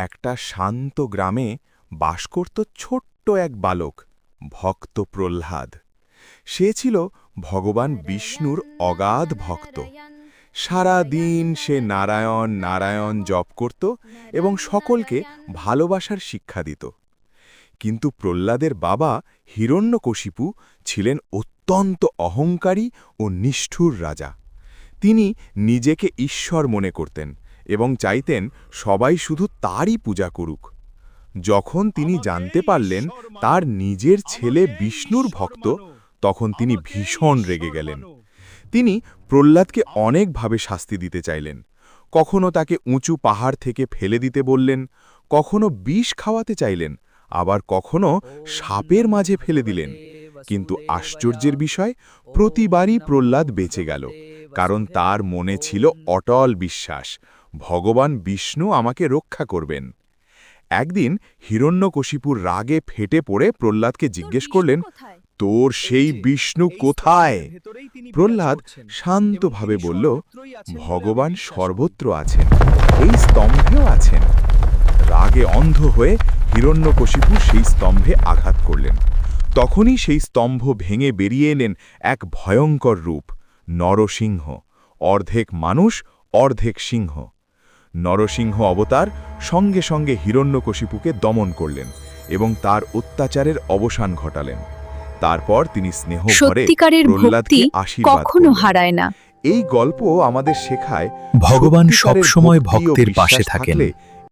একটা শান্ত গ্রামে বাস করত ছোট্ট এক বালক, ভক্ত প্রহ্লাদ। সে ছিল ভগবান বিষ্ণুর অগাধ ভক্ত। সারা দিন সে নারায়ণ নারায়ণ জপ করত এবং সকলকে ভালোবাসার শিক্ষা দিত। কিন্তু প্রহ্লাদের বাবা হিরণ্যকশিপু ছিলেন অত্যন্ত অহংকারী ও নিষ্ঠুর রাজা। তিনি নিজেকে ঈশ্বর মনে করতেন এবং চাইতেন সবাই শুধু তারই পূজা করুক। যখন তিনি জানতে পারলেন তার নিজের ছেলে বিষ্ণুর ভক্ত, তখন তিনি ভীষণ রেগে গেলেন। তিনি প্রহ্লাদকে অনেকভাবে শাস্তি দিতে চাইলেন। কখনো তাকে উঁচু পাহাড় থেকে ফেলে দিতে বললেন, কখনো বিষ খাওয়াতে চাইলেন, আবার কখনো সাপের মাঝে ফেলে দিলেন। কিন্তু আশ্চর্যের বিষয়, প্রতিবারই প্রহ্লাদ বেঁচে গেল, কারণ তার মনে ছিল অটল বিশ্বাস, ভগবান বিষ্ণু আমাকে রক্ষা করবেন। একদিন হিরণ্যকশিপুর রাগে ফেটে পড়ে প্রহ্লাদকে জিজ্ঞেস করলেন, তোর সেই বিষ্ণু কোথায়? প্রহ্লাদ শান্তভাবে বলল, ভগবান সর্বত্র আছেন, এই স্তম্ভেও আছেন। রাগে অন্ধ হয়ে হিরণ্যকশিপু সেই স্তম্ভে আঘাত করলেন। তখনই সেই স্তম্ভ ভেঙে বেরিয়ে এলেন এক ভয়ঙ্কর রূপ, নরসিংহ, অর্ধেক মানুষ অর্ধেক সিংহ। নরসিংহ অবতার সঙ্গে সঙ্গে হিরণ্যকশিপুকে দমন করলেন এবং তার অত্যাচারের অবসান ঘটালেন। তারপর তিনি স্নেহ ভরে সত্যিকারের প্রহ্লাদকে ভক্তি আশীর্বাদ কখনো করলেন। হারায় না। এই গল্প আমাদের শেখায় ভগবান সত্যিকারের সবসময় ভক্তি ও ভক্তের বিশ্বাস পাশে থাকেন। থাকলে